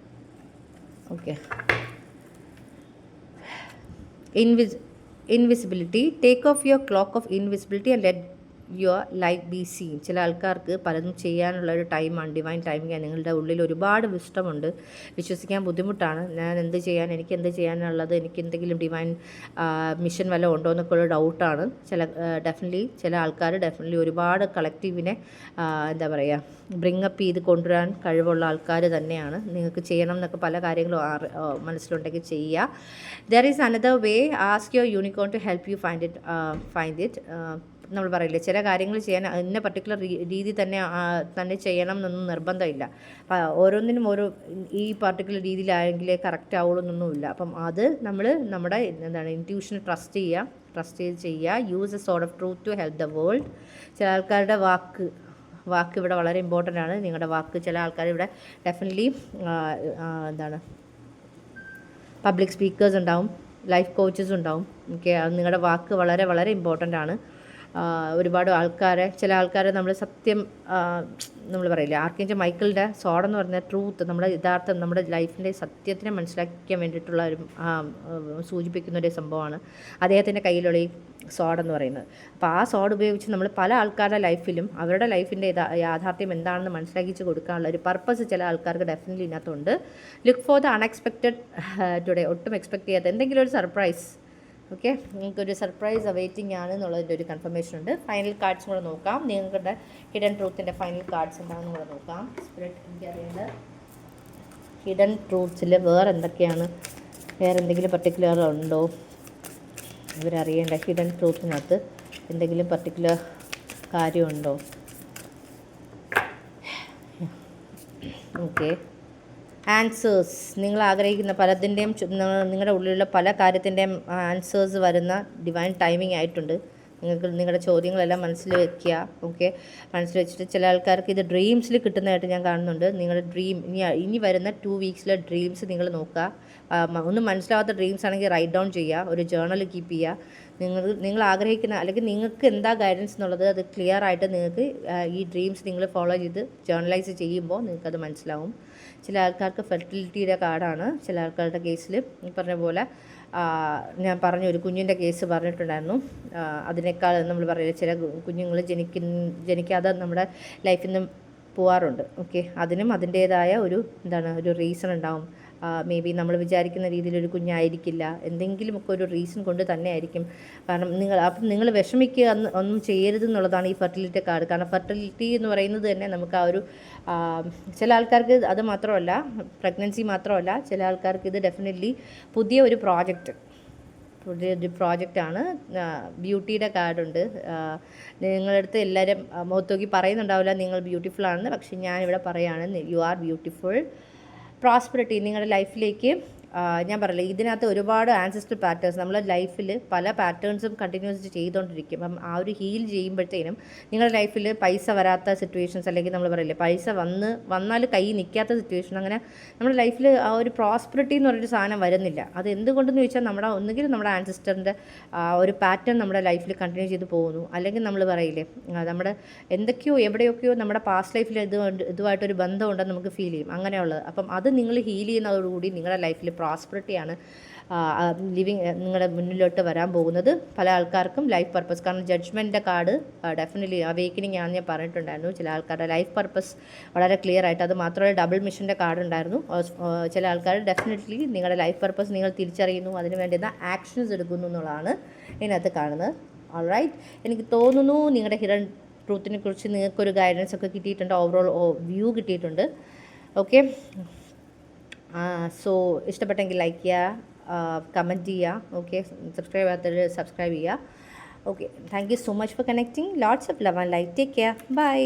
A: Okay, invisibility. Take off your clock of invisibility and let your life be seen. ചില ആൾക്കാർക്ക് പലതും ചെയ്യാനുള്ളൊരു ടൈമാണ്, ഡിവൈൻ ടൈമിങ്. നിങ്ങളുടെ ഉള്ളിൽ ഒരുപാട് വിഷ്ടമുണ്ട്, വിശ്വസിക്കാൻ ബുദ്ധിമുട്ടാണ്. എനിക്ക് എന്ത് ചെയ്യാനുള്ളത്, എനിക്ക് എന്തെങ്കിലും ഡിവൈൻ മിഷൻ വല്ലതും ഉണ്ടോ എന്നൊക്കെ ഉള്ള ഡൗട്ടാണ്. ചില ആൾക്കാർ ഒരുപാട് കളക്റ്റീവിനെ ബ്രിങ്ങപ്പ് ചെയ്ത് കൊണ്ടുവരാൻ കഴിവുള്ള ആൾക്കാർ തന്നെയാണ്. നിങ്ങൾക്ക് ചെയ്യണം എന്നൊക്കെ പല കാര്യങ്ങളും മനസ്സിലുണ്ടെങ്കിൽ ചെയ്യുക. There is another way. Ask your unicorn to help you find it. നമ്മൾ പറയില്ലേ ചില കാര്യങ്ങൾ ചെയ്യാൻ ഇന്ന പർട്ടിക്കുലർ രീതി തന്നെ തന്നെ ചെയ്യണം എന്നൊന്നും നിർബന്ധമില്ല. അപ്പം ഓരോന്നിനും ഓരോ ഈ പർട്ടിക്കുലർ രീതിയിലായെങ്കിലേ കറക്റ്റ് ആവുള്ളൂ എന്നൊന്നുമില്ല. അപ്പം അത് നമ്മൾ നമ്മുടെ എന്താണ് ഇൻറ്റ്യൂഷനെ ട്രസ്റ്റ് ചെയ്യുക. Use a sort of truth to help the world. ചില ആൾക്കാരുടെ വാക്ക് ഇവിടെ വളരെ ഇമ്പോർട്ടൻ്റ് ആണ്. നിങ്ങളുടെ വാക്ക് ചില ആൾക്കാർ ഇവിടെ ഡെഫിനറ്റ്ലി എന്താണ് പബ്ലിക് സ്പീക്കേഴ്സ് ഉണ്ടാവും, ലൈഫ് കോച്ചസ് ഉണ്ടാവും. ഓക്കെ, അത് നിങ്ങളുടെ വാക്ക് വളരെ വളരെ ഇമ്പോർട്ടൻ്റ് ആണ്. ഒരുപാട് ചില ആൾക്കാരെ നമ്മൾ സത്യം നമ്മൾ പറയില്ല ആർക്കെങ്കിലും മൈക്കിളിൻ്റെ സോഡെന്ന് പറഞ്ഞ ട്രൂത്ത് നമ്മുടെ യഥാർത്ഥം നമ്മുടെ ലൈഫിൻ്റെ സത്യത്തിനെ മനസ്സിലാക്കാൻ വേണ്ടിയിട്ടുള്ള ഒരു സൂചിപ്പിക്കുന്ന ഒരു സംഭവമാണ് അദ്ദേഹത്തിൻ്റെ കയ്യിലുള്ള ഈ സോഡെന്ന് പറയുന്നത്. അപ്പോൾ ആ സോഡ് ഉപയോഗിച്ച് നമ്മൾ പല ആൾക്കാരുടെ ലൈഫിലും അവരുടെ ലൈഫിൻ്റെ യാഥാർത്ഥ്യം എന്താണെന്ന് മനസ്സിലാക്കിച്ച് കൊടുക്കാനുള്ള ഒരു പർപ്പസ് ചില ആൾക്കാർക്ക് ഡെഫിനറ്റ്ലി ഇതിനകത്തുണ്ട്. Look for the unexpected today. ഒട്ടും എക്സ്പെക്ട് ചെയ്യാത്ത എന്തെങ്കിലും ഒരു സർപ്രൈസ്. ഓക്കെ, നിങ്ങൾക്കൊരു സർപ്രൈസ് അവൈറ്റിംഗ് ആണ് എന്നുള്ളതിൻ്റെ ഒരു കൺഫർമേഷൻ ഉണ്ട്. ഫൈനൽ കാർഡ്സും കൂടെ നോക്കാം. നിങ്ങളുടെ ഹിഡൻ ട്രൂത്തിൻ്റെ ഫൈനൽ കാർഡ്സ് എന്താണെന്ന് കൂടെ നോക്കാം. സ്പിരിറ്റ് എനിക്കറിയേണ്ടത് ഹിഡൻ ട്രൂത്ത്സിൽ വേറെ എന്തെങ്കിലും പർട്ടിക്കുലർ ഉണ്ടോ ഇവരറിയേണ്ട ഹിഡൻ ട്രൂത്തിനകത്ത് എന്തെങ്കിലും പർട്ടിക്കുലർ കാര്യമുണ്ടോ? Okay, answers. നിങ്ങൾ ആഗ്രഹിക്കുന്ന പലതിൻ്റെയും നിങ്ങളുടെ ഉള്ളിലുള്ള പല കാര്യത്തിൻ്റെയും ആൻസേഴ്സ് വരുന്ന ഡിവൈൻ ടൈമിംഗ് ആയിട്ടുണ്ട്. നിങ്ങളുടെ ചോദ്യങ്ങളെല്ലാം മനസ്സിൽ വെക്കുക. ഓക്കെ, മനസ്സിൽ വെച്ചിട്ട് ചില ആൾക്കാർക്ക് ഇത് ഡ്രീംസിൽ കിട്ടുന്നതായിട്ട് ഞാൻ കാണുന്നുണ്ട്. നിങ്ങളുടെ ഡ്രീം ഇനി വരുന്ന 2 വീക്സിലെ ഡ്രീംസ് നിങ്ങൾ നോക്കുക. ഒന്നും മനസ്സിലാവാത്ത ഡ്രീംസ് ആണെങ്കിൽ റൈറ്റ് ഡൗൺ ചെയ്യുക, ഒരു ജേർണൽ കീപ്പ് ചെയ്യുക. നിങ്ങൾ ആഗ്രഹിക്കുന്ന അല്ലെങ്കിൽ നിങ്ങൾക്ക് എന്താ ഗൈഡൻസ് എന്നുള്ളത് അത് ക്ലിയർ ആയിട്ട് നിങ്ങൾക്ക് ഈ ഡ്രീംസ് നിങ്ങൾ ഫോളോ ചെയ്ത് ജേർണലൈസ് ചെയ്യുമ്പോൾ നിങ്ങൾക്കത് മനസ്സിലാവും. ചില ആൾക്കാർക്ക് ഫെർട്ടിലിറ്റിയുടെ കാർഡാണ്. ചില ആൾക്കാരുടെ കേസിൽ ഈ പറഞ്ഞ പോലെ ഞാൻ ഒരു കുഞ്ഞിൻ്റെ കേസ് പറഞ്ഞിട്ടുണ്ടായിരുന്നു. അതിനേക്കാൾ നമ്മൾ പറയില്ല ചില കുഞ്ഞുങ്ങൾ ജനിക്കാതെ നമ്മുടെ ലൈഫിൽ നിന്ന് പോവാറുണ്ട്. ഓക്കെ, അതിനും അതിൻ്റേതായ ഒരു റീസൺ ഉണ്ടാവും. മേ ബി നമ്മൾ വിചാരിക്കുന്ന രീതിയിലൊരു കുഞ്ഞായിരിക്കില്ല, എന്തെങ്കിലുമൊക്കെ ഒരു റീസൺ കൊണ്ട് തന്നെ ആയിരിക്കും. കാരണം നിങ്ങൾ വിഷമിക്കുക ഒന്നും ചെയ്യരുതെന്നുള്ളതാണ് ഈ ഫെർട്ടിലിറ്റി കാർഡ്. കാരണം ഫെർട്ടിലിറ്റി എന്ന് പറയുന്നത് തന്നെ നമുക്ക് ചില ആൾക്കാർക്ക് അത് മാത്രമല്ല, പ്രഗ്നൻസി മാത്രമല്ല, ചില ആൾക്കാർക്ക് ഇത് ഡെഫിനറ്റ്ലി പുതിയൊരു പ്രോജക്റ്റാണ്. ബ്യൂട്ടിയുടെ കാർഡുണ്ട്. നിങ്ങളുടെ അടുത്ത് എല്ലാവരും മുഖത്തോക്കി പറയുന്നുണ്ടാവില്ല നിങ്ങൾ ബ്യൂട്ടിഫുൾ ആണെന്ന്, പക്ഷേ ഞാനിവിടെ പറയുകയാണ് യു ആർ ബ്യൂട്ടിഫുൾ. പ്രോസ്പെറിറ്റി നിങ്ങളുടെ ലൈഫിലേക്ക് ഞാൻ പറയില്ല, ഇതിനകത്ത് ഒരുപാട് ആൻസിസ്റ്റർ പാറ്റേൺസ് നമ്മുടെ ലൈഫിൽ പല പാറ്റേൺസും കണ്ടിന്യൂസ് ചെയ്തുകൊണ്ടിരിക്കും. അപ്പം ആ ഒരു ഹീൽ ചെയ്യുമ്പോഴത്തേനും നിങ്ങളുടെ ലൈഫിൽ പൈസ വരാത്ത സിറ്റുവേഷൻസ്, അല്ലെങ്കിൽ നമ്മൾ പറയില്ലേ പൈസ വന്നാൽ കൈ നിൽക്കാത്ത സിറ്റുവേഷൻ, അങ്ങനെ നമ്മുടെ ലൈഫിൽ ആ ഒരു പ്രോസ്പെറിറ്റി എന്ന് പറഞ്ഞൊരു സാധനം വരുന്നില്ല. അത് എന്തുകൊണ്ടെന്ന് ചോദിച്ചാൽ ഒന്നുകിൽ നമ്മുടെ ആൻസിസ്റ്ററിൻ്റെ ഒരു പാറ്റേൺ നമ്മുടെ ലൈഫിൽ കണ്ടിന്യൂ ചെയ്ത് പോകുന്നു, അല്ലെങ്കിൽ നമ്മൾ പറയില്ലേ നമ്മുടെ എവിടെയൊക്കെയോ നമ്മുടെ പാസ്റ്റ് ലൈഫിൽ ഇതുമായിട്ടൊരു ബന്ധമുണ്ടെന്ന് നമുക്ക് ഫീൽ ചെയ്യും, അങ്ങനെയുള്ളത്. അപ്പം അത് നിങ്ങൾ ഹീൽ ചെയ്യുന്നതോടുകൂടി നിങ്ങളുടെ ലൈഫിൽ പ്രോസ്പെറിറ്റിയാണ് നിങ്ങളുടെ മുന്നിലോട്ട് വരാൻ പോകുന്നത്. പല ആൾക്കാർക്കും ലൈഫ് പർപ്പസ്, കാരണം ജഡ്ജ്മെൻറ്റിൻ്റെ കാർഡ് ഡെഫിനറ്റ്ലി അവേക്കനിങ് ആണെന്ന് ഞാൻ പറഞ്ഞിട്ടുണ്ടായിരുന്നു. ചില ആൾക്കാരുടെ ലൈഫ് പർപ്പസ് വളരെ ക്ലിയർ ആയിട്ട്, അത് മാത്രമല്ല ഡബിൾ മിഷൻ്റെ കാർഡ് ഉണ്ടായിരുന്നു. ചില ആൾക്കാർ ഡെഫിനറ്റ്ലി നിങ്ങളുടെ ലൈഫ് പർപ്പസ് നിങ്ങൾ തിരിച്ചറിയുന്നു, അതിന് വേണ്ടുന്ന ആക്ഷൻസ് എടുക്കുന്നു എന്നുള്ളതാണ് ഇതിനകത്ത് കാണുന്നത്. ഓൾറൈറ്റ്, എനിക്ക് തോന്നുന്നു നിങ്ങളുടെ ഹിഡൻ ട്രൂത്തിനെ കുറിച്ച് നിങ്ങൾക്കൊരു ഗൈഡൻസ് ഒക്കെ കിട്ടിയിട്ടുണ്ട്, ഓവറോൾ വ്യൂ കിട്ടിയിട്ടുണ്ട്. ഓക്കെ, സോ ഇഷ്ടപ്പെട്ടെങ്കിൽ ലൈക്ക് ചെയ്യുക, കമൻറ്റ് ചെയ്യുക. ഓക്കെ, സബ്സ്ക്രൈബ് ചെയ്യാത്തവർ സബ്സ്ക്രൈബ് ചെയ്യുക. Okay, thank you so much for connecting. Lots of love and light. Take care. By.